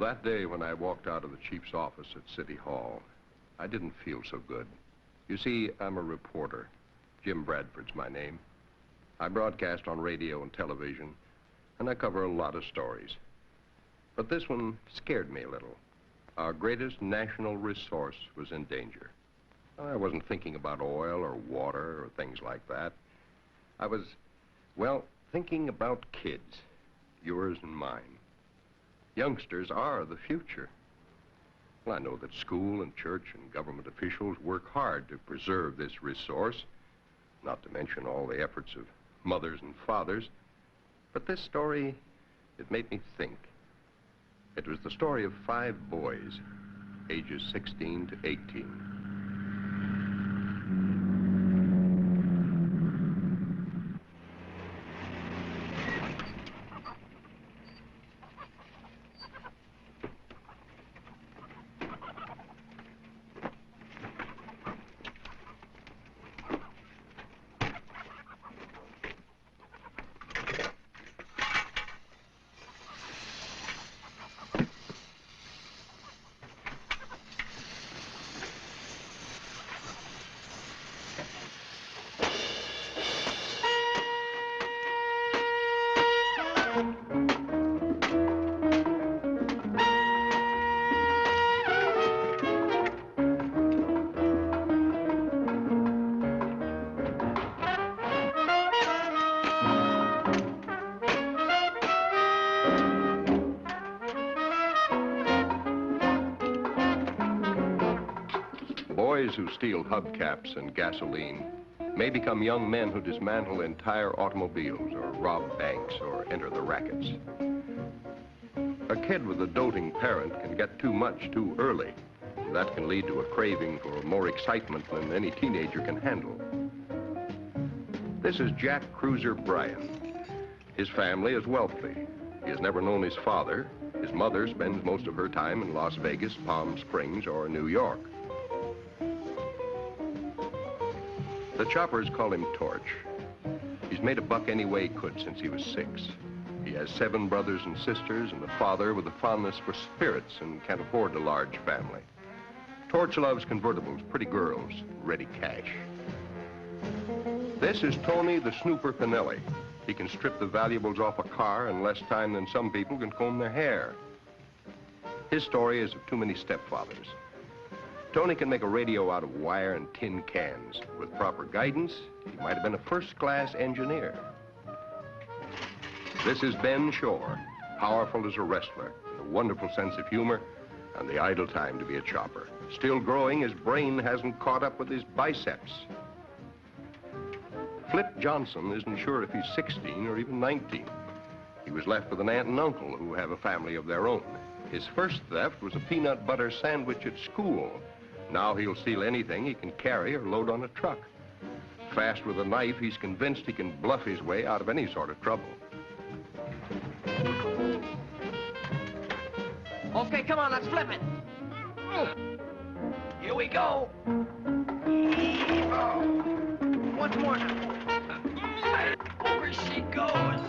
That day when I walked out of the chief's office at City Hall, I didn't feel so good. You see, I'm a reporter. Jim Bradford's my name. I broadcast on radio and television, and I cover a lot of stories. But this one scared me a little. Our greatest national resource was in danger. I wasn't thinking about oil or water or things like that. I was, well, thinking about kids, yours and mine. Youngsters are the future. Well, I know that school and church and government officials work hard to preserve this resource, not to mention all the efforts of mothers and fathers. But this story, it made me think. It was the story of 5 boys, ages 16 to 18. Boys who steal hubcaps and gasoline may become young men who dismantle entire automobiles or rob banks or enter the rackets. A kid with a doting parent can get too much too early. That can lead to a craving for more excitement than any teenager can handle. This is Jack Cruiser Bryan. His family is wealthy. He has never known his father. His mother spends most of her time in Las Vegas, Palm Springs, or New York. The choppers call him Torch. He's made a buck any way he could since he was 6. He has 7 brothers and sisters and a father with a fondness for spirits and can't afford a large family. Torch loves convertibles, pretty girls, ready cash. This is Tony the Snooper Pinelli. He can strip the valuables off a car in less time than some people can comb their hair. His story is of too many stepfathers. Tony can make a radio out of wire and tin cans. With proper guidance, he might have been a first-class engineer. This is Ben Shore, powerful as a wrestler, with a wonderful sense of humor, and the idle time to be a chopper. Still growing, his brain hasn't caught up with his biceps. Flip Johnson isn't sure if he's 16 or even 19. He was left with an aunt and uncle who have a family of their own. His first theft was a peanut butter sandwich at school. Now he'll steal anything he can carry or load on a truck. Fast with a knife, he's convinced he can bluff his way out of any sort of trouble. Okay, come on, let's flip it. Here we go. Once more now. Over she goes.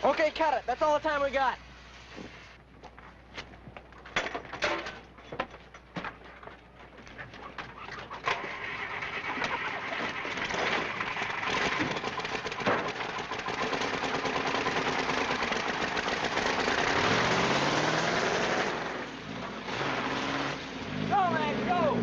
Okay, cut it. That's all the time we got. Go, man, go!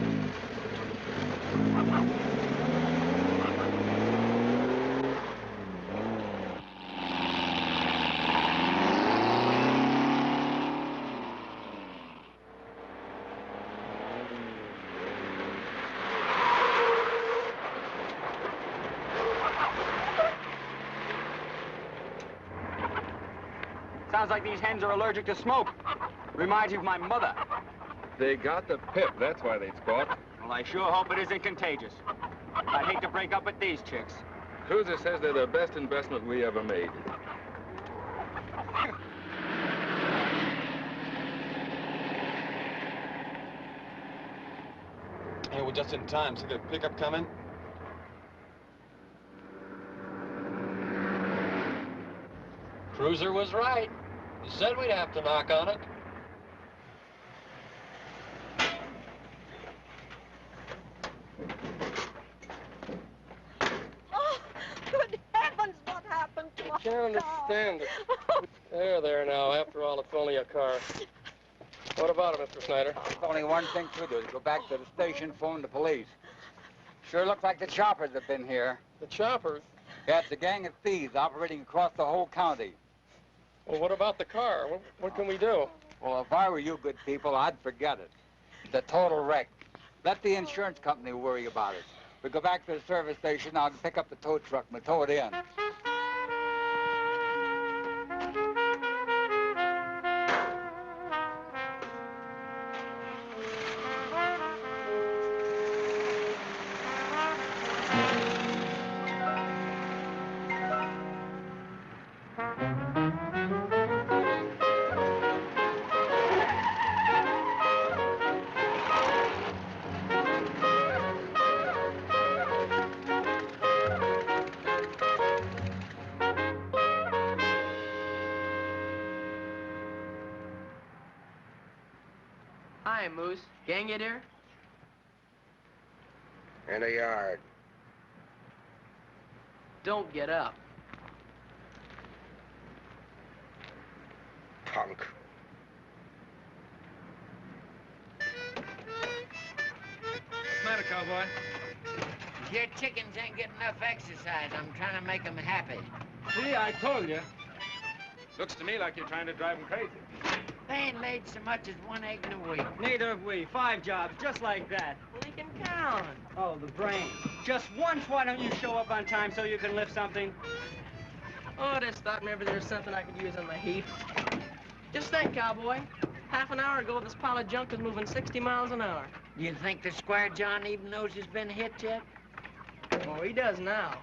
Sounds like these hens are allergic to smoke. Reminds you of my mother. They got the pip, that's why they squawk. Well, I sure hope it isn't contagious. I'd hate to break up with these chicks. Cruiser says they're the best investment we ever made. Hey, we're just in time. See the pickup coming? Cruiser was right. He said we'd have to knock on it. Oh, good heavens, what happened to my Can't understand it. There now. After all, it's only a car. What about it, Mr. Snyder? There's only one thing to do. Go back to the station, phone the police. Sure looks like the choppers have been here. The choppers? Yeah, it's a gang of thieves operating across the whole county. Well, what about the car? What can we do? Well, if I were you good people, I'd forget it. It's a total wreck. Let the insurance company worry about it. We go back to the service station, I'll pick up the tow truck and we'll tow it in. Hi, Moose. Gang it here? In the yard. Don't get up. Punk. What's the matter, cowboy? Your chickens ain't getting enough exercise. I'm trying to make them happy. See, I told you. Looks to me like you're trying to drive them crazy. They ain't laid so much as one egg in a week. Neither have we. 5 jobs, just like that. We can count. Oh, the brain. Just once, why don't you show up on time so you can lift something? Oh, this thought maybe there's something I could use on the heap. Just think, cowboy. Half an hour ago, this pile of junk was moving 60 miles an hour. You think the Squire John even knows he's been hit yet? Oh, he does now.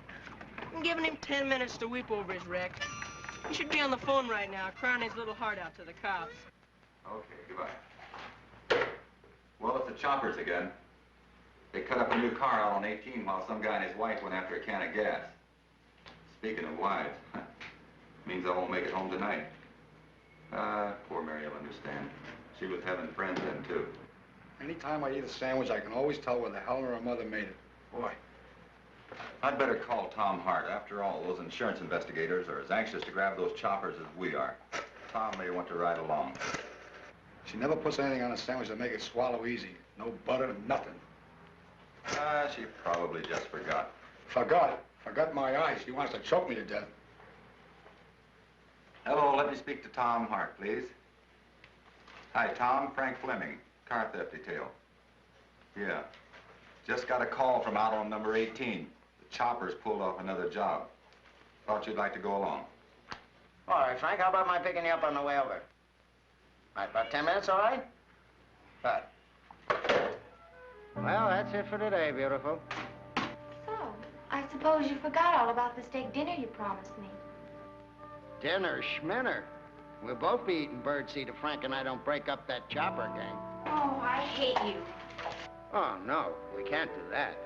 I'm giving him 10 minutes to weep over his wreck. He should be on the phone right now, crying his little heart out to the cops. Okay, goodbye. Well, it's the choppers again. They cut up a new car out on 18 while some guy and his wife went after a can of gas. Speaking of wives, means I won't make it home tonight. Poor Mary will understand. She was having friends then, too. Anytime I eat a sandwich, I can always tell where the hell her mother made it. Boy. I'd better call Tom Hart. After all, those insurance investigators are as anxious to grab those choppers as we are. Tom may want to ride along. She never puts anything on a sandwich to make it swallow easy. No butter, nothing. She probably just forgot. Forgot my eyes. She wants to choke me to death. Hello, let me speak to Tom Hart, please. Hi, Tom. Frank Fleming, car theft detail. Yeah. Just got a call from out on number 18. The choppers pulled off another job. Thought you'd like to go along. All right, Frank, how about my picking you up on the way over? All right, about 10 minutes, all right? Good. Well, that's it for today, beautiful. So, I suppose you forgot all about the steak dinner you promised me. Dinner, schminner. We'll both be eating birdseed if Frank and I don't break up that chopper gang. Oh, I hate you. Oh, no, we can't do that.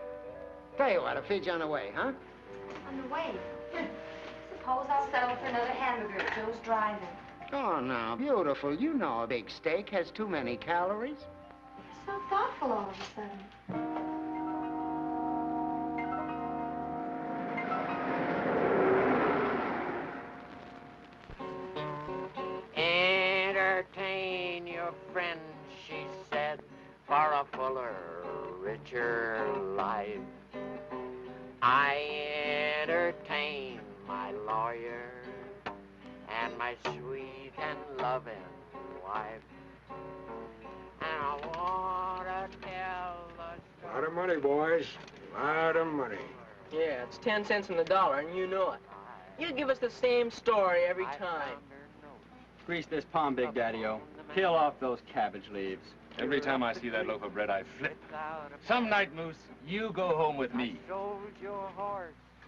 Tell you what, I'll feed you on the way, huh? On the way. Suppose I'll settle for another hamburger at Joe's Drive-In. Oh, now, beautiful, you know a big steak has too many calories. You're so thoughtful all of a sudden. Entertain your friends, she said, for a fuller, richer life. I entertain my lawyer and my sweet and loving wife. And I want to tell the A lot of money, boys. A lot of money. Yeah, it's 10 cents on the dollar, and you know it. You give us the same story every time. Grease this palm, Big Daddy-O. Peel off those cabbage leaves. Every time I see that loaf of bread, I flip. Some night, Moose, you go home with me.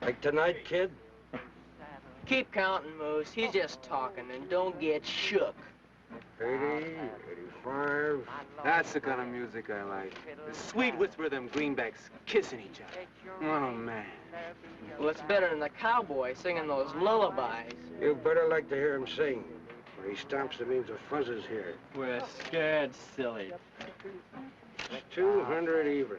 Like tonight, kid? Keep counting, Moose. He's just talking, and don't get shook. 80, 85. That's the kind of music I like. The sweet whisper of them greenbacks kissing each other. Oh, man. Well, it's better than the cowboy singing those lullabies. You better like to hear him sing. When he stomps, it means the fuzz is here. We're scared silly. It's 200 even.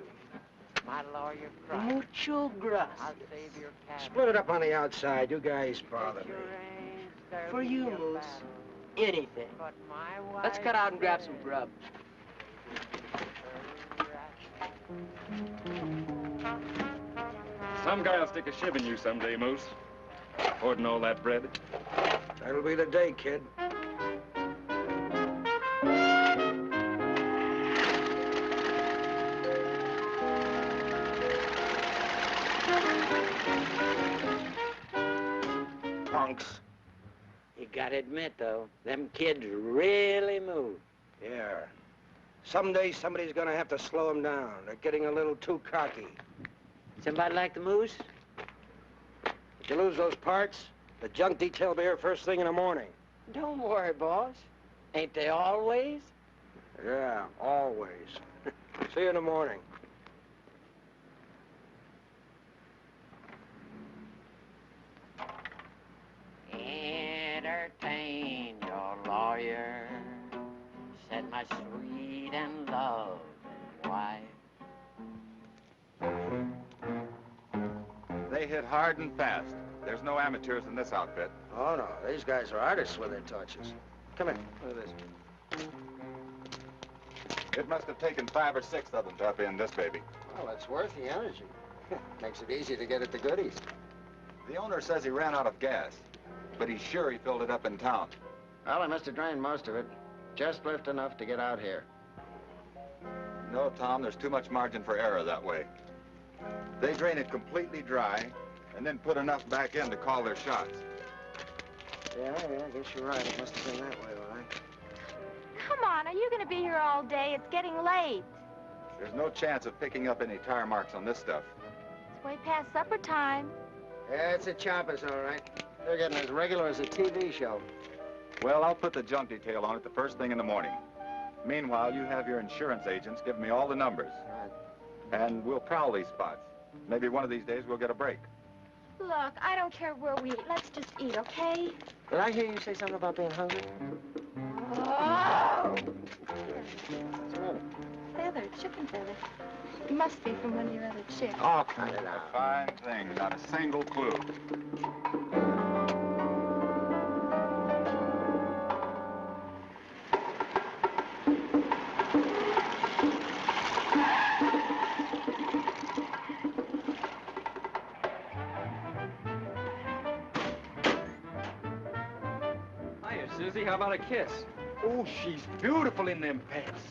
My lawyer cried. Mucho gracias. I'll save your cat. Split it up on the outside. You guys bother me. For you, Moose. Anything. But my Let's cut out and grab some grub. Some guy'll stick a shiv in you someday, Moose. Hoarding all that bread. That'll be the day, kid. Punks. You gotta admit, though, them kids really move. Yeah. Someday somebody's gonna have to slow them down. They're getting a little too cocky. Somebody like the Moose? If you lose those parts, the junk detail will be here first thing in the morning. Don't worry, boss. Ain't they always? Yeah, always. See you in the morning. Entertain your lawyer, said my sweet and loving wife. They hit hard and fast. There's no amateurs in this outfit. Oh, no. These guys are artists with their touches. Come here. Look at this. It must have taken 5 or 6 of them to upend this baby. Well, it's worth the energy. Makes it easy to get at the goodies. The owner says he ran out of gas, but he's sure he filled it up in town. Well, I must have drained most of it. Just left enough to get out here. No, Tom, there's too much margin for error that way. They drain it completely dry, and then put enough back in to call their shots. Yeah, I guess you're right. It must have been that way, all right. Come on, are you going to be here all day? It's getting late. There's no chance of picking up any tire marks on this stuff. It's way past supper time. Yeah, it's the choppers, all right. They're getting as regular as a TV show. Well, I'll put the junk detail on it the first thing in the morning. Meanwhile, you have your insurance agents give me all the numbers. Right. And we'll prowl these spots. Maybe one of these days we'll get a break. Look, I don't care where we eat. Let's just eat, okay? Did I hear you say something about being hungry? Oh! What's the matter? Feather, chicken feather. It must be from one of your other chicks. Oh, cut it out. A fine thing, not a single clue. Hiya, Susie. How about a kiss? Oh, she's beautiful in them pants.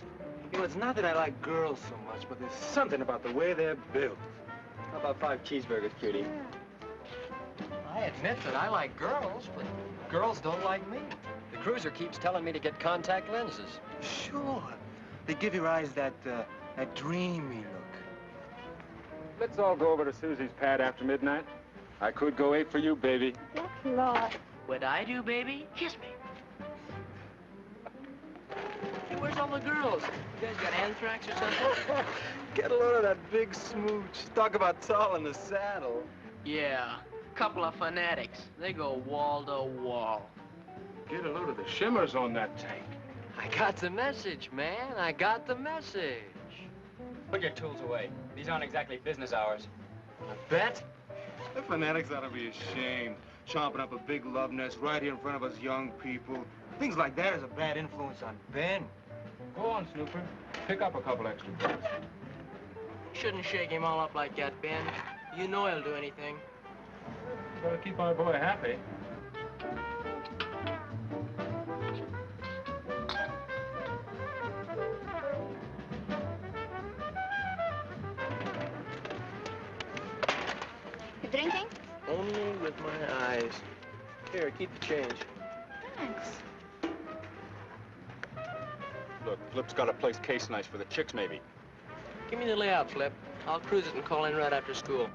You know, it's not that I like girls so much, but there's something about the way they're built. How about 5 cheeseburgers, cutie? I admit that I like girls, but girls don't like me. The cruiser keeps telling me to get contact lenses. Sure. They give your eyes that dreamy look. Let's all go over to Susie's pad after midnight. I could go ape for you, baby. Yes, Lord. What I do, baby? Kiss me. Hey, where's all the girls? You guys got anthrax or something? Get a load of that big smooch. Talk about tall in the saddle. Yeah, couple of fanatics. They go wall to wall. Get a load of the shimmers on that tank. I got the message, man. I got the message. Put your tools away. These aren't exactly business hours. A bet? The fanatics ought to be ashamed. Chomping up a big love nest right here in front of us young people. Things like that is a bad influence on Ben. Go on, Snooper. Pick up a couple extra. Shouldn't shake him all up like that, Ben. You know he'll do anything. Gotta keep our boy happy. You drinking? Only with my eyes. Here, keep the change. Thanks. Look, Flip's got a place case nice for the chicks, maybe. Give me the layout, Flip. I'll cruise it and call in right after school.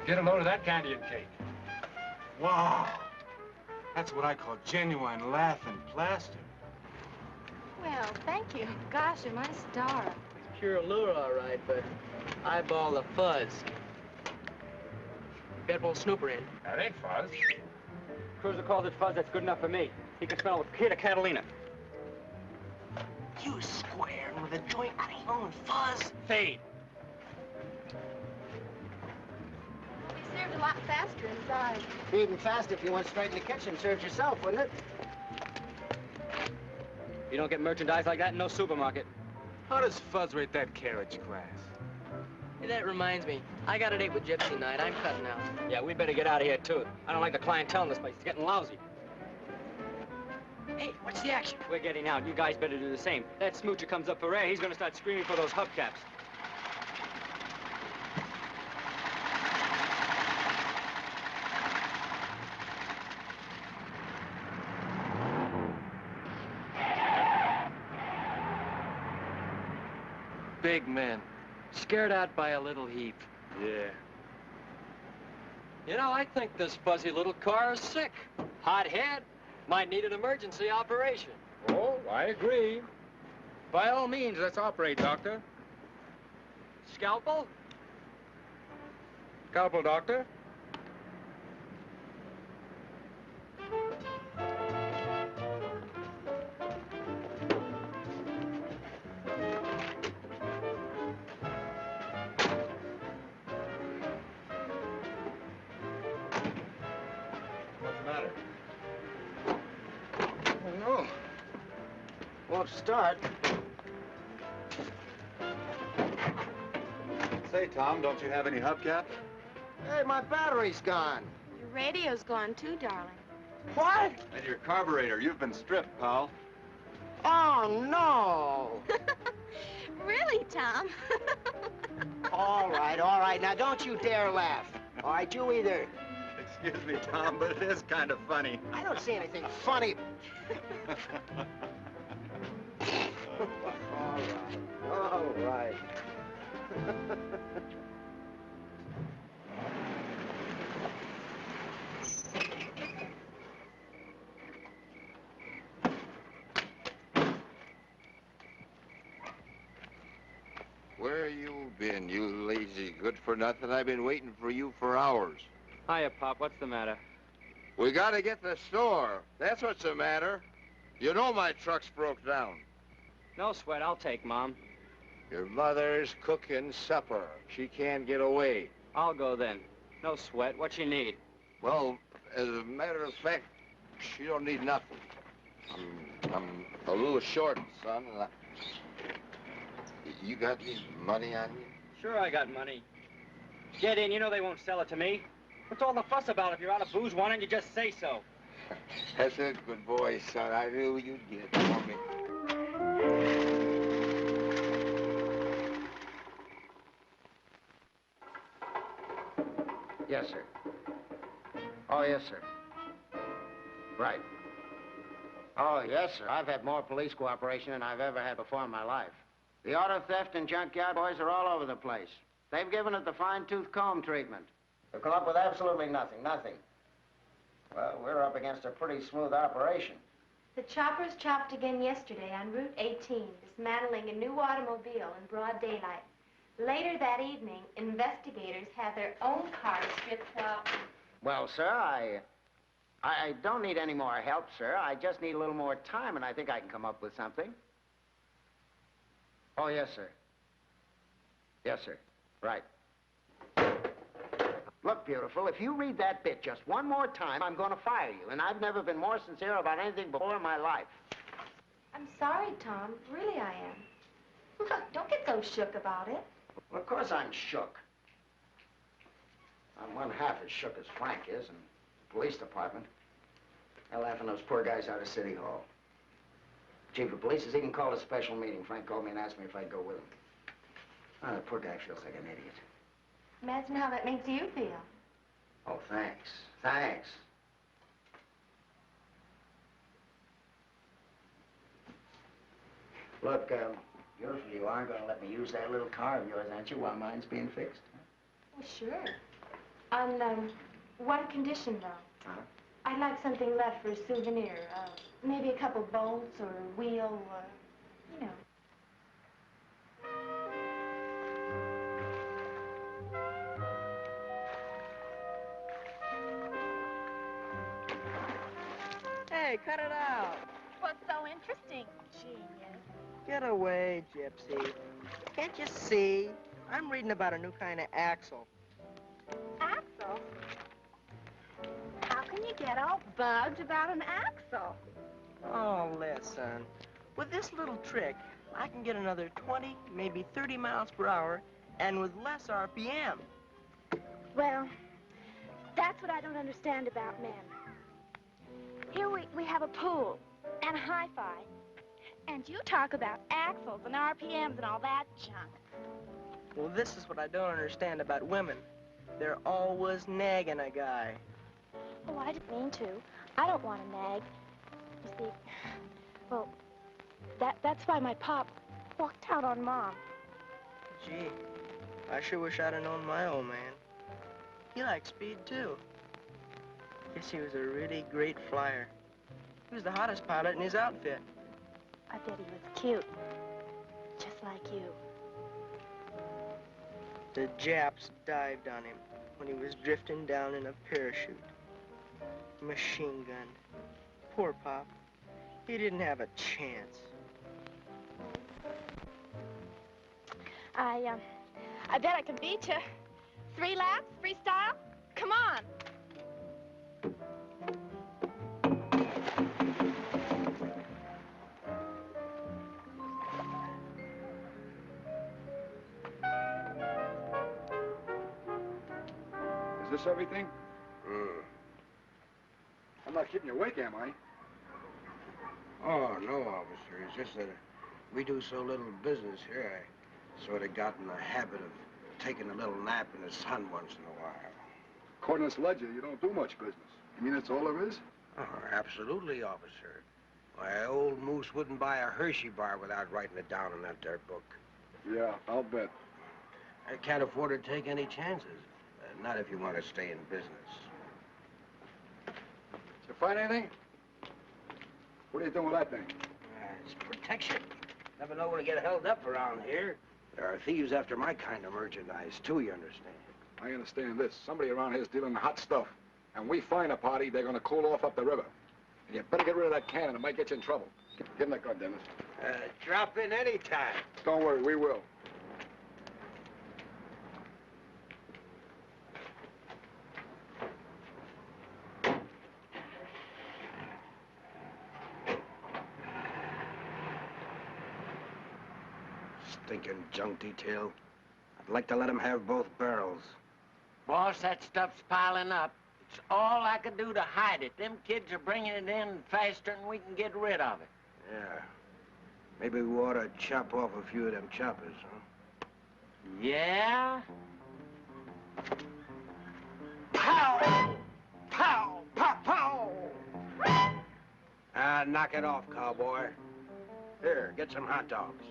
Get a load of that candy and cake. Wow. That's what I call genuine laughing plaster. Well, thank you. Gosh, you're my star. Pure allure, all right, but eyeball the fuzz. Get old Snooper in. That ain't fuzz. Cruiser calls it fuzz, that's good enough for me. He can smell with Kid or Catalina. You squaring with a joint cologne fuzz. Fade. We served a lot faster inside. Even fast if you went straight in the kitchen. Served yourself, wouldn't it? You don't get merchandise like that in no supermarket. How does fuzz rate that carriage class? Hey, that reminds me. I got a date with Gypsy tonight. I'm cutting out. Yeah, we better get out of here, too. I don't like the clientele in this place. It's getting lousy. Hey, what's the action? We're getting out. You guys better do the same. That smoocher comes up for air, he's gonna start screaming for those hubcaps. Big man. Scared out by a little heap. Yeah. You know, I think this fuzzy little car is sick. Hot head. Might need an emergency operation. Oh, I agree. By all means, let's operate, Doctor. Scalpel? Scalpel, Doctor. What's the matter? No. Won't start. Say, Tom, don't you have any hubcaps? Hey, my battery's gone. Your radio's gone too, darling. What? And your carburetor, you've been stripped, pal. Oh, no. Really, Tom? All right. Now, don't you dare laugh. All right, you either. Excuse me, Tom, but it is kind of funny. I don't see anything funny. All right. Where you been, you lazy good-for-nothing? I've been waiting for you for hours. Hiya, Pop. What's the matter? We gotta get to the store. That's what's the matter. You know my truck's broke down. No sweat. I'll take, Mom. Your mother's cooking supper. She can't get away. I'll go then. No sweat. What you need? Well, as a matter of fact, she don't need nothing. I'm a little short, son. And you got any money on you? Sure I got money. Get in. You know they won't sell it to me. What's all the fuss about? If you're out of booze, why don't you just say so? That's a good boy, son. I knew you'd get it for me. Yes, sir. Oh, yes, sir. Right. Oh, yes, sir. I've had more police cooperation than I've ever had before in my life. The auto theft and junkyard boys are all over the place. They've given it the fine-tooth comb treatment. They've come up with absolutely nothing. Well, we're up against a pretty smooth operation. The choppers chopped again yesterday on Route 18, dismantling a new automobile in broad daylight. Later that evening, investigators had their own car stripped out. Well, sir, I don't need any more help, sir. I just need a little more time, and I think I can come up with something. Oh, yes, sir. Yes, sir. Right. Look, beautiful, if you read that bit just one more time, I'm going to fire you, and I've never been more sincere about anything before in my life. I'm sorry, Tom. Really, I am. Look, don't get so shook about it. Well, of course I'm shook. I'm one half as shook as Frank is in the police department. They're laughing those poor guys out of City Hall. Chief of police has even called a special meeting. Frank called me and asked me if I'd go with him. Oh, the poor guy feels like an idiot. Imagine how that makes you feel. Oh, thanks. Thanks. Look, beautiful, you aren't going to let me use that little car of yours, aren't you, while mine's being fixed? Well, sure. On, one condition, though. Huh? I'd like something left for a souvenir. Maybe a couple bolts or a wheel, you know. Hey, cut it out. What's so interesting, genius? Get away, Gypsy. Can't you see? I'm reading about a new kind of axle. Axle? How can you get all bugged about an axle? Oh, listen. With this little trick, I can get another 20, maybe 30 miles per hour, and with less RPM. Well, that's what I don't understand about men. Here we have a pool and a hi-fi, and you talk about axles and RPMs and all that junk. Well, this is what I don't understand about women. They're always nagging a guy. Oh, I didn't mean to. I don't want to nag. You see, well, that's why my pop walked out on Mom. Gee, I sure wish I'd have known my old man. He liked speed, too. Guess he was a really great flyer. He was the hottest pilot in his outfit. I bet he was cute, just like you. The Japs dived on him when he was drifting down in a parachute. Machine gun. Poor Pop. He didn't have a chance. I bet I can beat you. 3 laps, freestyle? Come on. Is this everything? I'm not keeping you awake, am I? Oh, no, officer. It's just that we do so little business here, I sort of got in the habit of taking a little nap in the sun once in a while. According to this ledger, you don't do much business. You mean that's all there is? Oh, absolutely, officer. Why, old Moose wouldn't buy a Hershey bar without writing it down in that there book. Yeah, I'll bet. I can't afford to take any chances. Not if you want to stay in business. Did you find anything? What are you doing with that thing? It's protection. Never know when to get held up around here. There are thieves after my kind of merchandise, too, you understand? I understand this. Somebody around here is dealing in hot stuff. And we find a party, they're going to cool off up the river. And you better get rid of that cannon. It might get you in trouble. Give him that gun, Dennis. Drop in any time. Don't worry, we will. Stinking junk detail. I'd like to let him have both barrels. Boss, that stuff's piling up. It's all I could do to hide it. Them kids are bringing it in faster than we can get rid of it. Yeah. Maybe we ought to chop off a few of them choppers, huh? Yeah? Pow! Pow! Pow! Pow! Knock it off, cowboy. Here, get some hot dogs.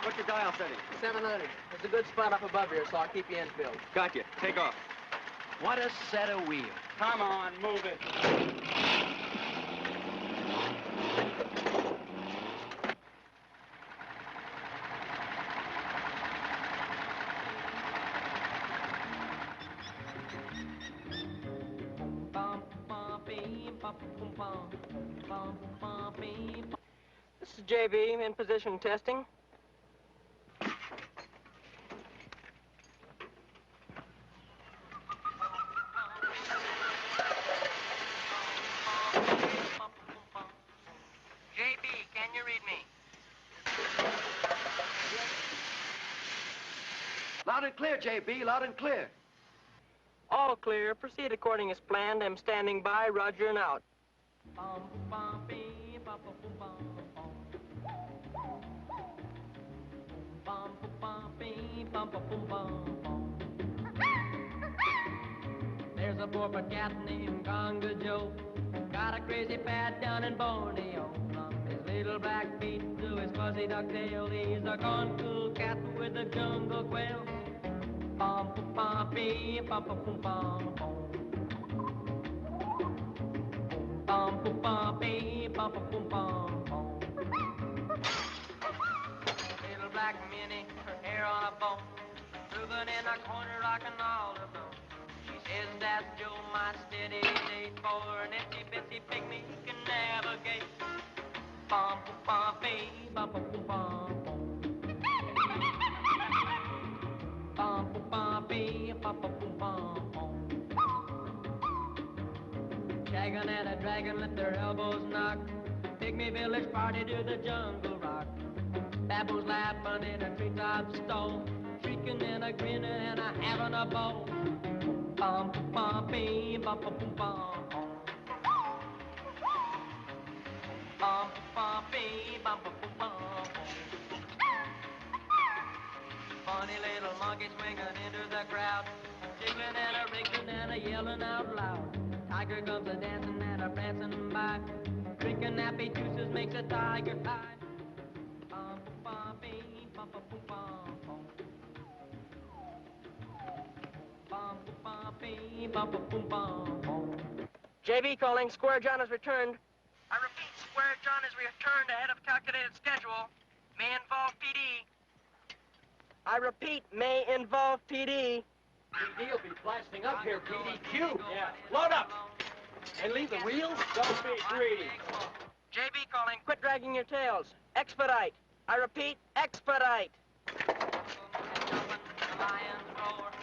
What's your dial setting? 700. There's a good spot up above here, so I'll keep you infield. Got you. Take off. What a set of wheels. Come on, move it. This is JB, in position testing. JB, can you read me? Loud and clear, JB, loud and clear. All clear. Proceed according as planned. I'm standing by. Roger and out. There's a 4-foot cat named Conga Joe. Got a crazy pad down in Borneo. From his little black feet to his fuzzy duck tail, he's a corncool cat with a jungle quail. Pom pom pom pee pom pom pom pom pom. Pom pom pom pee pom pom pom pom pom. Little black Minnie, her hair on a bone, living in a corner rocking all alone. She says that's Joe, my steady date, for an itsy bitsy pygmy who can navigate. Pom pom pom pee pom pom pom pom. Pom pom pom pee pom pom pom pom. Shaggin' and a dragon let their elbows knock. Pygmy village party to the jungle rock. Baboons laughing in a treetop stone, shrieking and a grinning and a having a ball. Pom pom pom pee pom pom pom pom. Pom pom pee pom pom pom pom. Funny little monkey swinging into the crowd, jiggling and a wriggling and a yelling out loud. Tiger comes a dancing and a prancing by, drinking happy juices makes a tiger high. Pom pom pom pee pom pom pom pom. Pom pom pom pee pom pom pom pom. JB calling. Square John has returned. I repeat, Square John has returned ahead of calculated schedule. May involve PD. I repeat, may involve PD. PD will be blasting up here, PDQ. Yeah, load up. And leave the wheels? Don't be greedy. JB calling. Quit dragging your tails. Expedite. I repeat, expedite.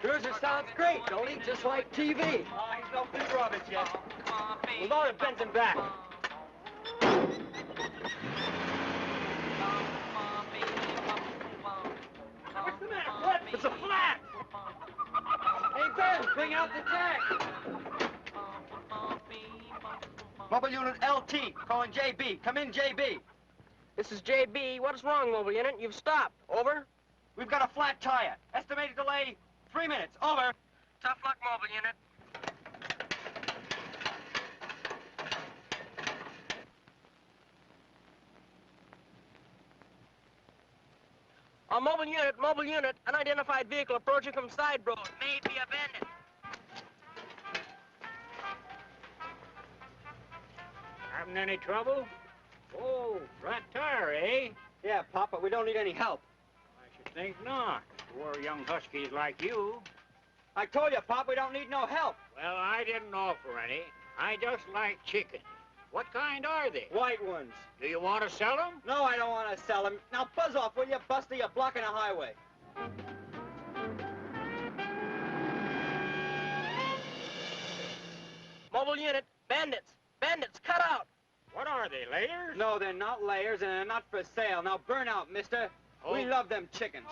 Cruiser sounds great, don't he? Just like TV. He's no figure of it yet. We'll load it, Benson back. What's the matter? What? It's a flat! Hey, Ben, bring out the jack! Mobile unit LT, calling JB. Come in, JB. This is JB. What is wrong, mobile unit? You've stopped. Over. We've got a flat tire. Estimated delay, 3 minutes. Over. Tough luck, mobile unit. Mobile unit, unidentified vehicle approaching from side road. May be abandoned. Having any trouble? Oh, flat tire, eh? Yeah, Pop, but we don't need any help. I should think not. Poor young huskies like you. I told you, Pop, we don't need no help. Well, I didn't offer any. I just like chickens. What kind are they? White ones. Do you want to sell them? No, I don't want to sell them. Now buzz off, will you, Buster? You're blocking a highway. Mobile unit, bandits. Bandits, cut out. What are they, layers? No, they're not layers, and they're not for sale. Now burn out, mister. Oh. We love them chickens.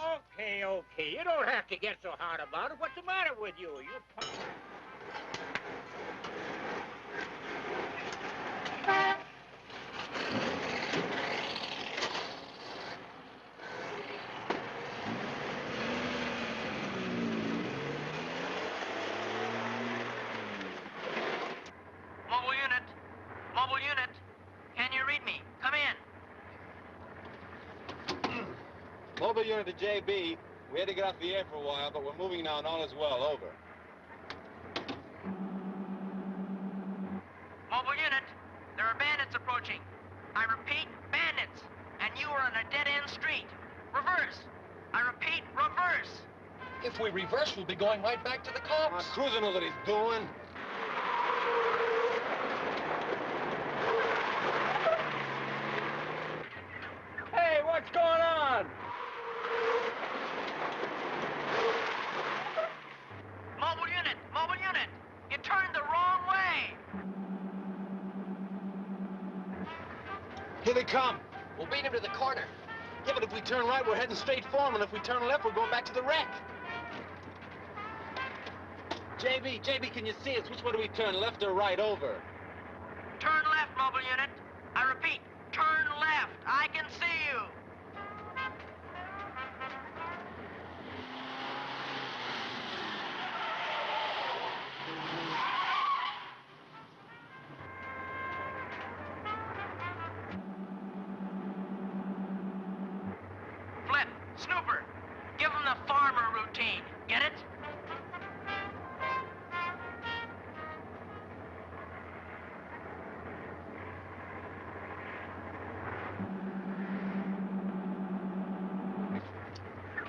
Okay. You don't have to get so hard about it. What's the matter with you? Mobile unit, can you read me? Come in. Mobile unit to JB. We had to get off the air for a while, but we're moving now and all is well. Over. Mobile unit, there are bandits approaching. I repeat, bandits. And you are on a dead-end street. Reverse. I repeat, reverse. If we reverse, we'll be going right back to the cops. Cruiser knows what he's doing. they come. We'll beat him to the corner. Yeah, but if we turn right, we're heading straight for him, and if we turn left, we're going back to the wreck. JB, can you see us? Which way do we turn, left or right, over? Turn left, mobile unit. I repeat, turn left. I can see you. Flip, Snooper, give him the farmer routine. Get it?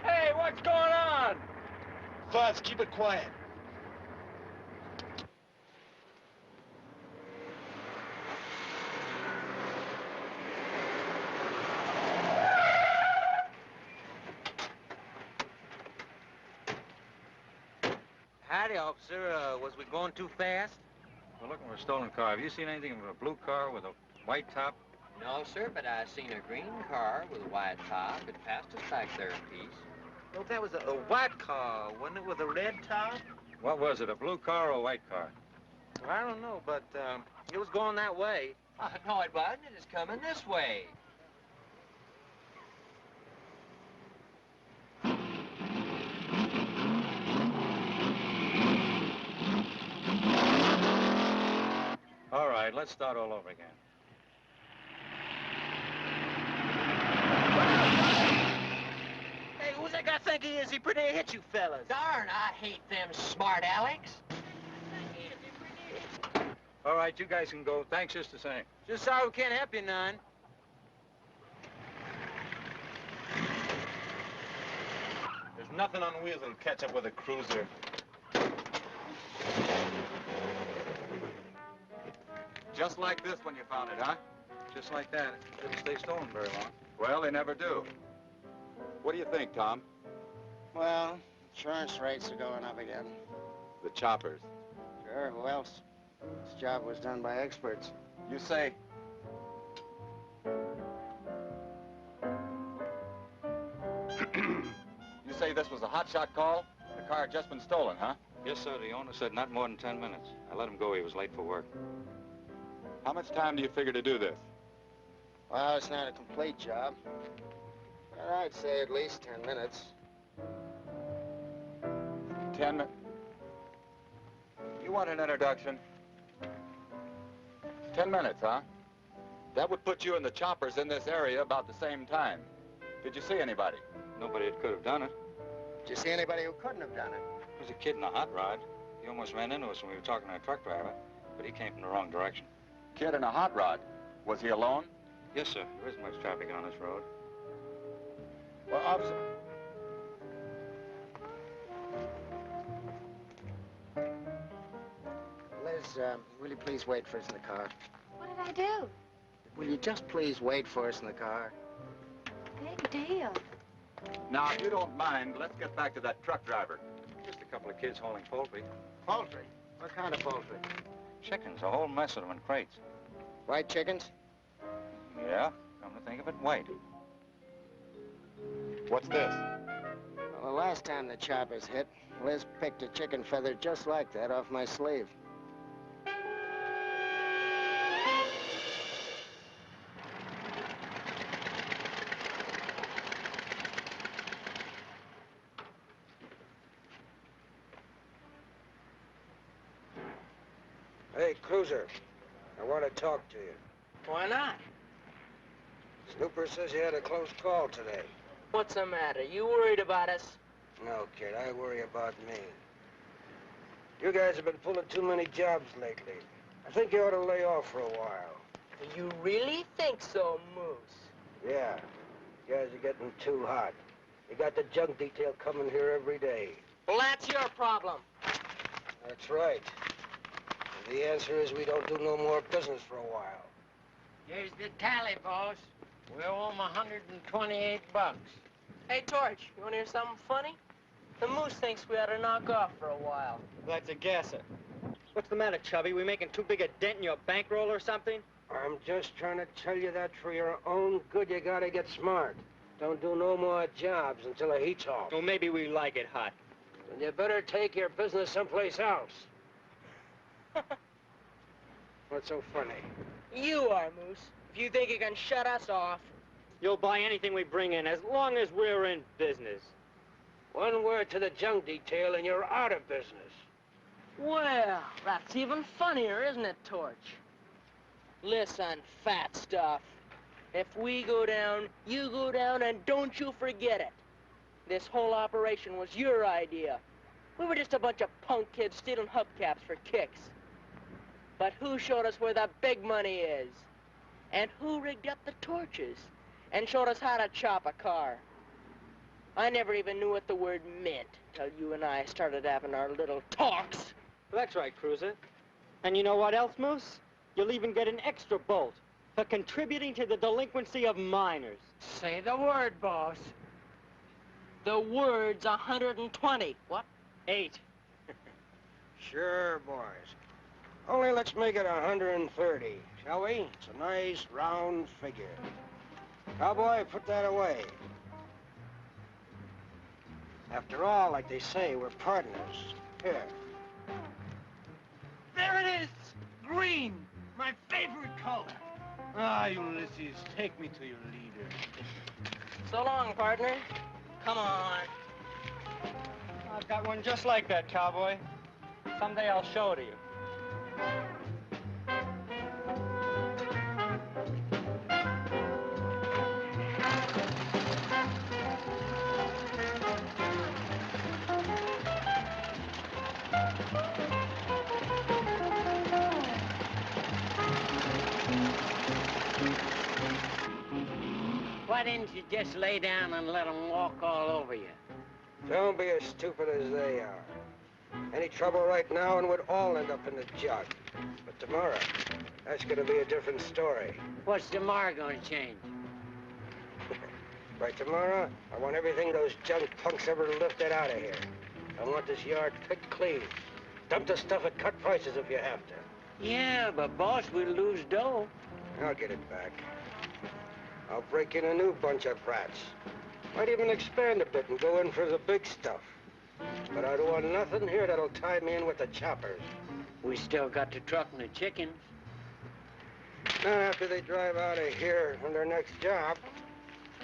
Hey, what's going on? Fuzz, keep it quiet. Howdy, officer. Was we going too fast? We're looking for a stolen car. Have you seen anything of a blue car with a white top? No, sir, but I seen a green car with a white top. It passed us back there a piece. Well, that was a white car, wasn't it, with a red top? What was it, a blue car or a white car? Well, I don't know, but it was going that way. No, it wasn't. It is coming this way. All right, let's start all over again. Hey, who's that guy think he is? He pretty near hit you fellas. Darn, I hate them smart Alex. All right, you guys can go. Thanks just the same. Just sorry we can't help you none. There's nothing on wheels that'll catch up with a cruiser. Just like this when you found it, huh? Just like that. It didn't stay stolen very long. Well, they never do. What do you think, Tom? Well, insurance rates are going up again. The choppers. Sure, who else? This job was done by experts. You say... You say this was a hotshot call? The car had just been stolen, huh? Yes, sir. The owner said not more than 10 minutes. I let him go. He was late for work. How much time do you figure to do this? Well, it's not a complete job. But I'd say at least 10 minutes. 10 minutes? You want an introduction? 10 minutes, huh? That would put you and the choppers in this area about the same time. Did you see anybody? Nobody that could have done it. Did you see anybody who couldn't have done it? There was a kid in a hot rod. He almost ran into us when we were talking to a truck driver, but he came from the wrong direction. Kid in a hot rod. Was he alone? Yes, sir. There isn't much traffic on this road. Well, officer... Liz, will you please wait for us in the car? What did I do? Will you just please wait for us in the car? Big deal. Now, if you don't mind, let's get back to that truck driver. Just a couple of kids hauling poultry. Poultry? What kind of poultry? Chickens, a whole mess of them in crates. White chickens? Yeah, come to think of it, white. What's this? Well, the last time the choppers hit, Liz picked a chicken feather just like that off my sleeve. Hey, Cruiser, I want to talk to you. Why not? Snooper says you had a close call today. What's the matter? You worried about us? No, kid, I worry about me. You guys have been pulling too many jobs lately. I think you ought to lay off for a while. You really think so, Moose? Yeah, you guys are getting too hot. You got the junk detail coming here every day. Well, that's your problem. That's right. And the answer is we don't do no more business for a while. Here's the tally, boss. We owe him 128 bucks. Hey, Torch, you want to hear something funny? The Moose thinks we ought to knock off for a while. That's a guesser. What's the matter, Chubby? We making too big a dent in your bankroll or something? I'm just trying to tell you that for your own good, you gotta get smart. Don't do no more jobs until the heat's off. Well, maybe we like it hot. Then you better take your business someplace else. What's so funny? You are, Moose. If you think you can shut us off, you'll buy anything we bring in as long as we're in business. One word to the junk detail and you're out of business. Well, that's even funnier, isn't it, Torch? Listen, fat stuff. If we go down, you go down, and don't you forget it. This whole operation was your idea. We were just a bunch of punk kids stealing hubcaps for kicks. But who showed us where the big money is? And who rigged up the torches and showed us how to chop a car? I never even knew what the word meant till you and I started having our little talks. That's right, Cruiser. And you know what else, Moose? You'll even get an extra bolt for contributing to the delinquency of minors. Say the word, boss. The word's 120. What? 8. Sure, boys. Only let's make it 130, shall we? It's a nice, round figure. Cowboy, put that away. After all, like they say, we're partners. Here. There it is! Green! My favorite color. Ah, Ulysses, take me to your leader. So long, partner. Come on. I've got one just like that, cowboy. Someday I'll show it to you. Why didn't you just lay down and let them walk all over you? Don't be as stupid as they are. Any trouble right now and we'd all end up in the jug. But tomorrow, that's gonna be a different story. What's tomorrow gonna change? By tomorrow, I want everything those junk punks ever lifted out of here. I want this yard picked clean. Dump the stuff at cut prices if you have to. Yeah, but boss, we'll lose dough. I'll get it back. I'll break in a new bunch of brats. Might even expand a bit and go in for the big stuff. But I don't want nothing here that'll tie me in with the choppers. We still got the truck and the chickens. Now, after they drive out of here on their next job,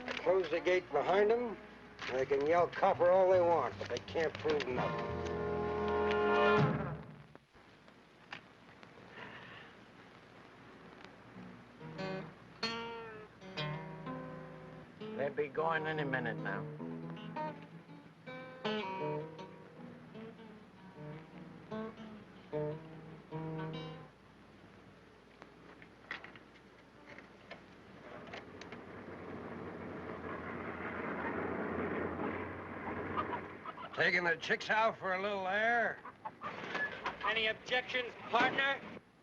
I close the gate behind them. They can yell copper all they want, but they can't prove nothing. They'll be going any minute now. Taking the chicks out for a little air? Any objections, partner?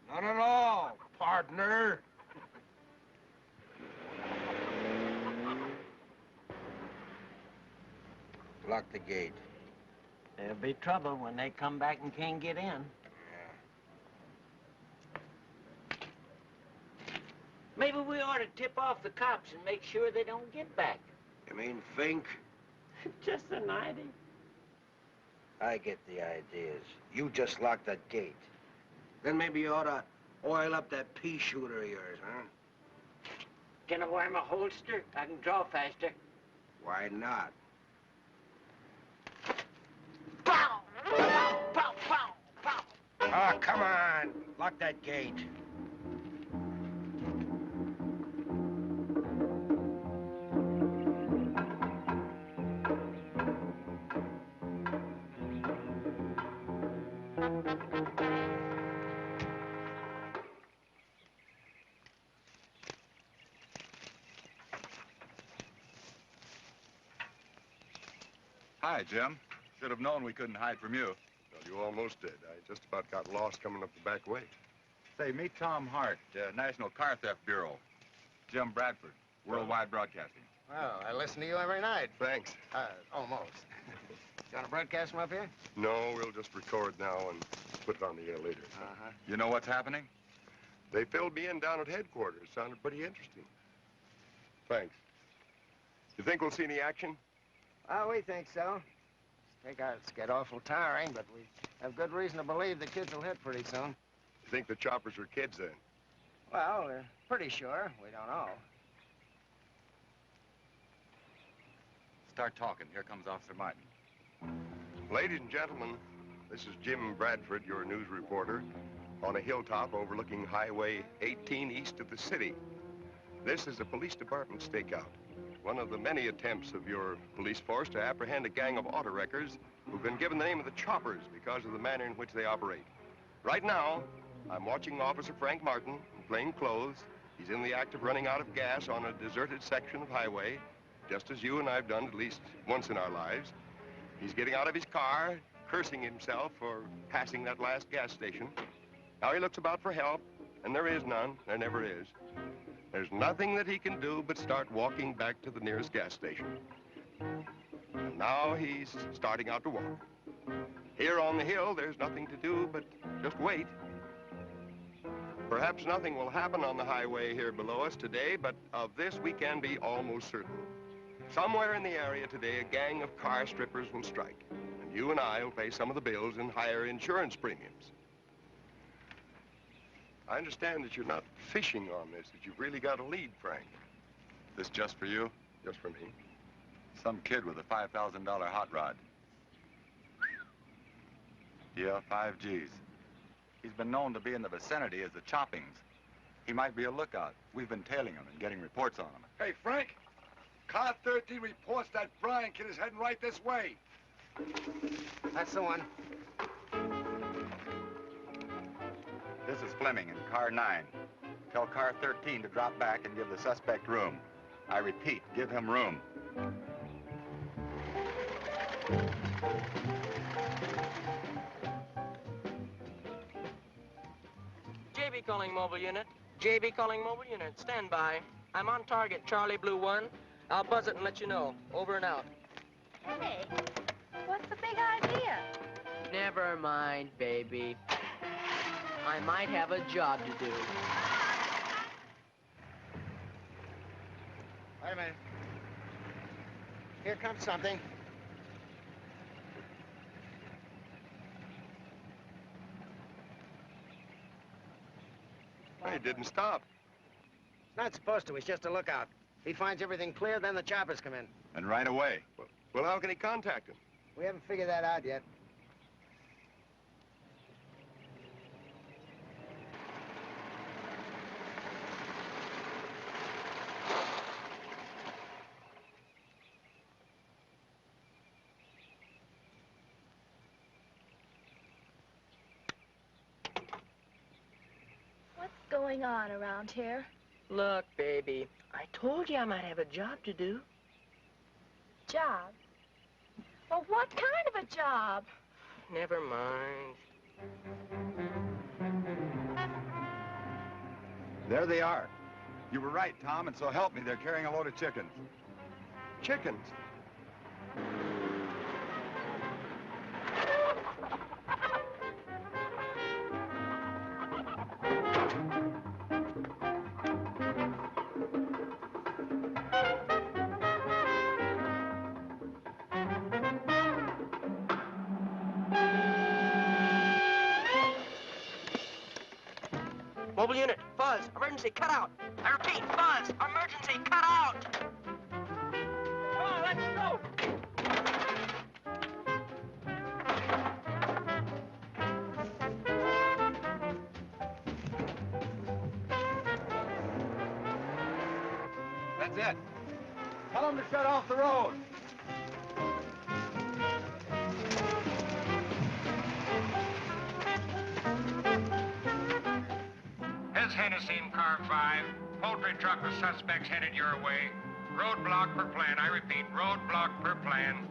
None at all, partner. Lock the gate. There'll be trouble when they come back and can't get in. Maybe we ought to tip off the cops and make sure they don't get back. You mean think? Just an idea. I get the ideas. You just lock that gate. Then maybe you ought to oil up that pea shooter of yours, huh? Can I wear my holster? I can draw faster. Why not? Pow! Pow! Pow! Pow! Pow! Oh, come on. Lock that gate. Hi, Jim. Should have known we couldn't hide from you. Well, you almost did. I just about got lost coming up the back way. Say, meet Tom Hart, National Car Theft Bureau. Jim Bradford, Worldwide Broadcasting. Well, I listen to you every night. Thanks. Almost. You want to broadcast from up here? No, we'll just record now and put it on the air later. You know what's happening? They filled me in down at headquarters. Sounded pretty interesting. Thanks. You think we'll see any action? Well, we think so. It's get awful tiring, but we have good reason to believe the kids will hit pretty soon. You think the choppers are kids, then? Well, we're pretty sure. We don't know. Start talking. Here comes Officer Martin. Ladies and gentlemen, this is Jim Bradford, your news reporter, on a hilltop overlooking Highway 18 east of the city. This is a police department stakeout. One of the many attempts of your police force to apprehend a gang of auto wreckers who've been given the name of the choppers because of the manner in which they operate. Right now, I'm watching Officer Frank Martin in plain clothes. He's in the act of running out of gas on a deserted section of highway, just as you and I've done at least once in our lives. He's getting out of his car, cursing himself for passing that last gas station. Now he looks about for help, and there is none. There never is. There's nothing that he can do but start walking back to the nearest gas station. And now he's starting out to walk. Here on the hill, there's nothing to do but just wait. Perhaps nothing will happen on the highway here below us today, but of this we can be almost certain. Somewhere in the area today, a gang of car strippers will strike, and you and I will pay some of the bills and higher insurance premiums. I understand that you're not fishing on this, that you've really got a lead, Frank. This just for you? Just for me. Some kid with a $5,000 hot rod. Yeah, 5 G's. He's been known to be in the vicinity as the Choppings. He might be a lookout. We've been tailing him and getting reports on him. Hey, Frank, car 13 reports that Brian kid is heading right this way. That's the one. This is Fleming in car 9. Tell car 13 to drop back and give the suspect room. I repeat, give him room. JB calling mobile unit. JB calling mobile unit. Stand by. I'm on target, Charlie Blue 1. I'll buzz it and let you know. Over and out. Hey, what's the big idea? Never mind, baby. I might have a job to do. Wait a minute. Here comes something. Hey, it didn't stop. It's not supposed to. It's just a lookout. If he finds everything clear, then the choppers come in. And right away. Well, how can he contact him? We haven't figured that out yet. What's going on around here? Look, baby, I told you I might have a job to do. Job? Well, what kind of a job? Never mind. There they are. You were right, Tom, and so help me, they're carrying a load of chickens. Chickens? Mobile unit, fuzz, emergency, cut out. I repeat, fuzz, emergency, cut out. Come on, let's go. That's it. Tell them to shut off the road. Hez Hennessy in car 5. Poultry truck with suspects headed your way. Roadblock per plan. I repeat, roadblock per plan.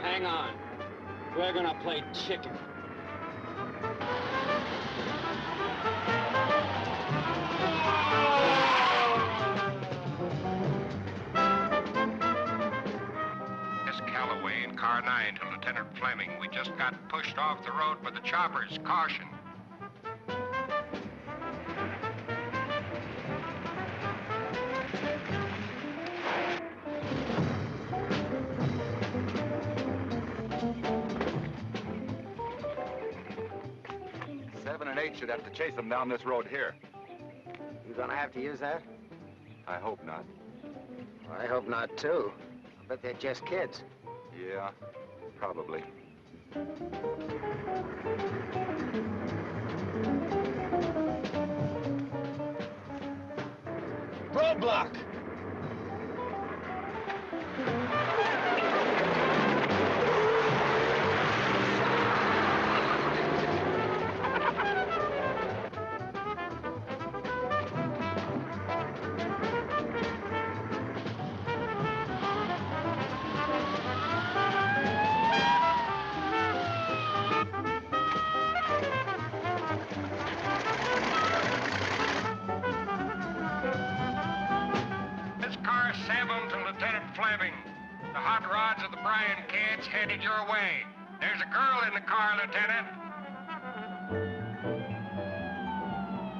Hang on. We're gonna play chicken. Fleming. We just got pushed off the road by the choppers. Caution. Seven and 8 should have to chase them down this road here. You gonna have to use that? I hope not. I hope not, too. But they're just kids. Yeah, probably. Roadblock! This car 7 to Lieutenant Fleming. The hot rods of the Bryan kids headed your way. There's a girl in the car, Lieutenant.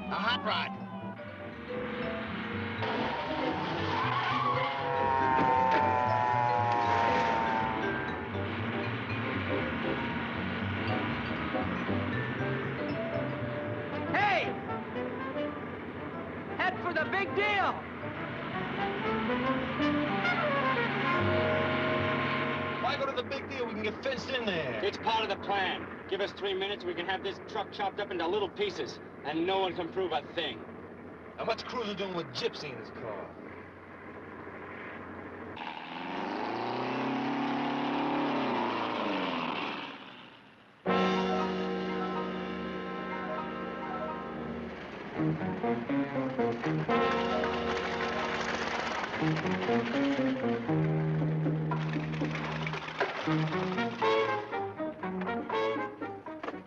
A hot rod. Hey! Head for the big deal! Why go to the big deal? We can get fenced in there. It's part of the plan. Give us 3 minutes, we can have this truck chopped up into little pieces, and no one can prove a thing. Now, what's Cruiser doing with Gypsy in his car?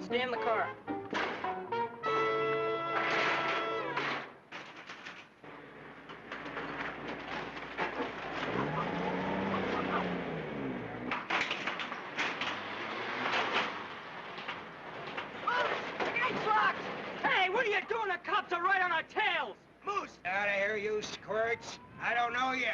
Stay in the car. Gate's locked! Hey, what are you doing? The cops are right on our tails! Moose! Out of here, you squirts. I don't know you.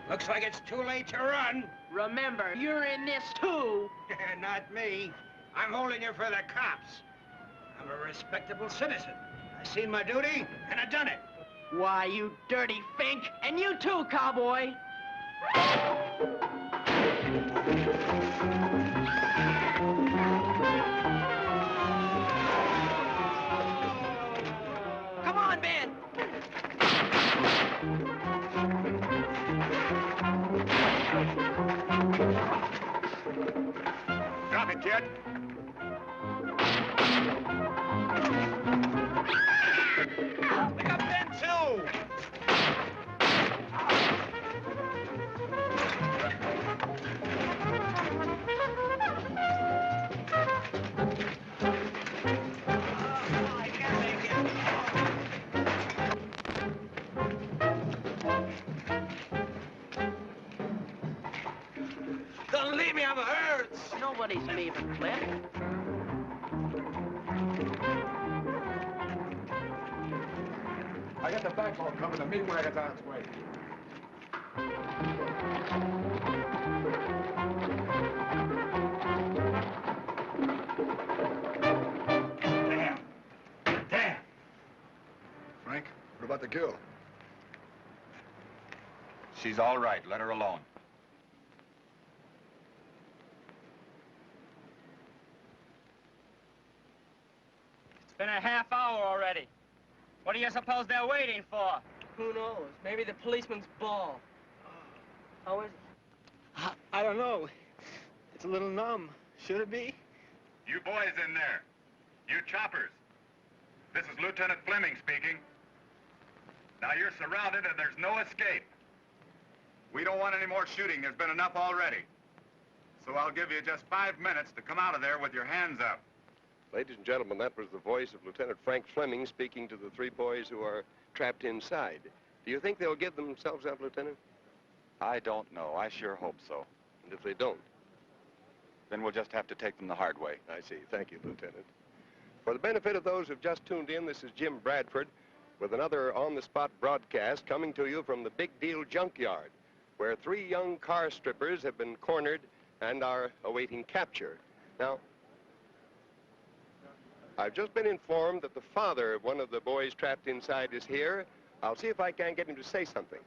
Looks like it's too late to run. Remember, you're in this too. Not me. I'm holding you for the cops. I'm a respectable citizen. I seen my duty, and I done it. Why, you dirty fink! And you too, cowboy! Come on, Ben! Drop it, kid. Pick up Ben, too. Don't leave me, I'm hurt. Nobody's leaving, Cliff. I got the backhaul coming. The meat wagon's on its way. Damn. Damn. Frank, what about the girl? She's all right. Let her alone. It's been a half hour already. What do you suppose they're waiting for? Who knows? Maybe the policeman's ball. How is it? I don't know. It's a little numb. Should it be? You boys in there. You choppers. This is Lieutenant Fleming speaking. Now you're surrounded and there's no escape. We don't want any more shooting. There's been enough already. So I'll give you just 5 minutes to come out of there with your hands up. Ladies and gentlemen, that was the voice of Lieutenant Frank Fleming speaking to the 3 boys who are trapped inside. Do you think they'll give themselves up, Lieutenant? I don't know. I sure hope so. And if they don't? Then we'll just have to take them the hard way. I see. Thank you, Lieutenant. For the benefit of those who've just tuned in, this is Jim Bradford with another on-the-spot broadcast coming to you from the Big Deal Junkyard, where 3 young car strippers have been cornered and are awaiting capture. Now, I've just been informed that the father of one of the boys trapped inside is here. I'll see if I can get him to say something.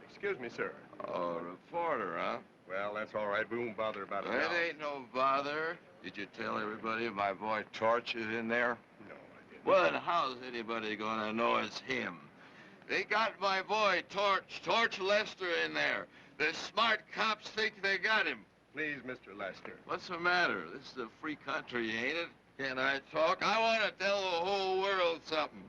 Excuse me, sir. Oh, reporter, huh? Well, that's all right. We won't bother about it now. It ain't no bother. Did you tell everybody my boy Torch is in there? No, I didn't. Well, then how's anybody gonna know it's him? They got my boy Torch Lester in there. The smart cops think they got him. Please, Mr. Lester. What's the matter? This is a free country, ain't it? Can I talk? I want to tell the whole world something.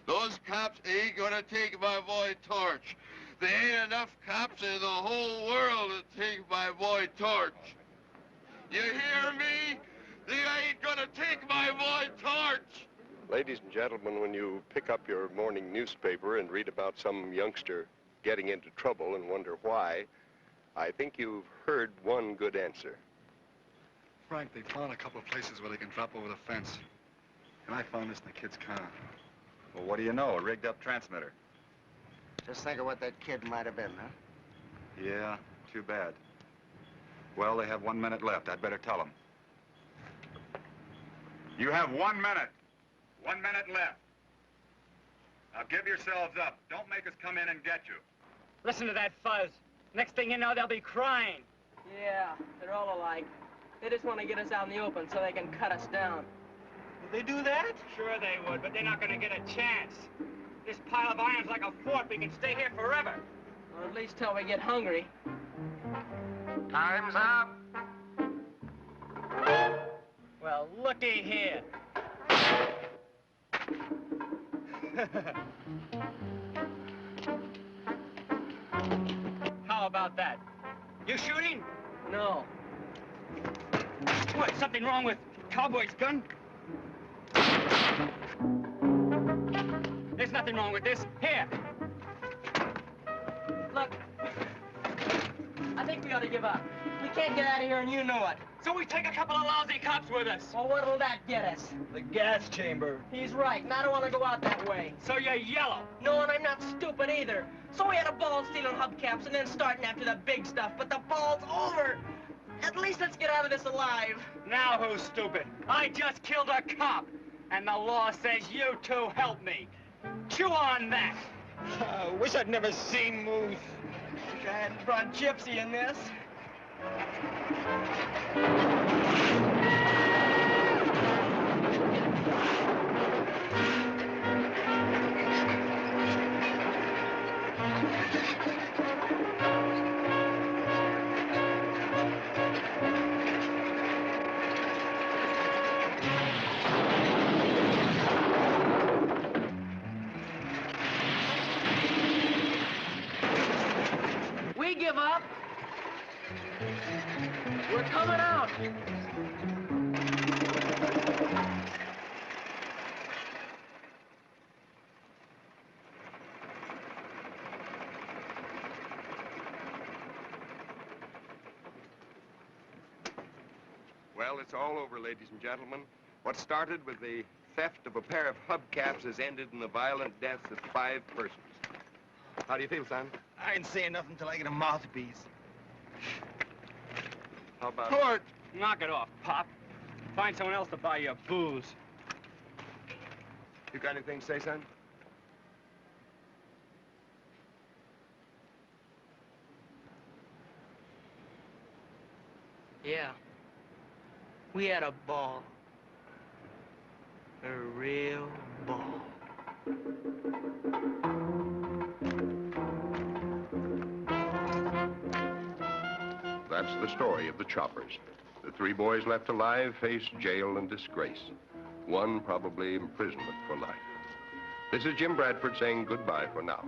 Those cops ain't gonna take my boy Torch. There ain't enough cops in the whole world to take my boy Torch. You hear me? They ain't gonna take my boy Torch. Ladies and gentlemen, when you pick up your morning newspaper and read about some youngster getting into trouble and wonder why, I think you've heard one good answer. Frank, they found a couple of places where they can drop over the fence. And I found this in the kid's car. Well, what do you know? A rigged-up transmitter. Just think of what that kid might have been, huh? Yeah, too bad. Well, they have 1 minute left. I'd better tell them. You have 1 minute. 1 minute left. Now give yourselves up. Don't make us come in and get you. Listen to that fuzz. Next thing you know, they'll be crying. Yeah, they're all alike. They just want to get us out in the open so they can cut us down. Would they do that? Sure they would, but they're not going to get a chance. This pile of iron's like a fort. We can stay here forever. Or at least till we get hungry. Time's up. Well, looky here. How about that? You shooting? No. What, something wrong with Cowboy's gun? There's nothing wrong with this. Here. Look, I think we ought to give up. We can't get out of here, and you know it. So we take a couple of lousy cops with us. Well, what'll that get us? The gas chamber. He's right, and I don't want to go out that way. So you're yellow. No, and I'm not stupid either. So we had a ball stealing hubcaps and then starting after the big stuff, but the ball's over. At least let's get out of this alive. Now who's stupid? I just killed a cop, and the law says you two help me. Chew on that. Wish I'd never seen Moose. Wish I hadn't brought Gypsy in this. We give up. We're coming out. Well, it's all over, ladies and gentlemen. What started with the theft of a pair of hubcaps has ended in the violent deaths of 5 persons. How do you feel, son? I ain't saying nothing till I get a mouthpiece. How about... Court! Knock it off, Pop. Find someone else to buy your booze. You got anything to say, son? Yeah. We had a ball. A real ball. That's the story of the choppers. The 3 boys left alive faced jail and disgrace. One probably imprisonment for life. This is Jim Bradford saying goodbye for now.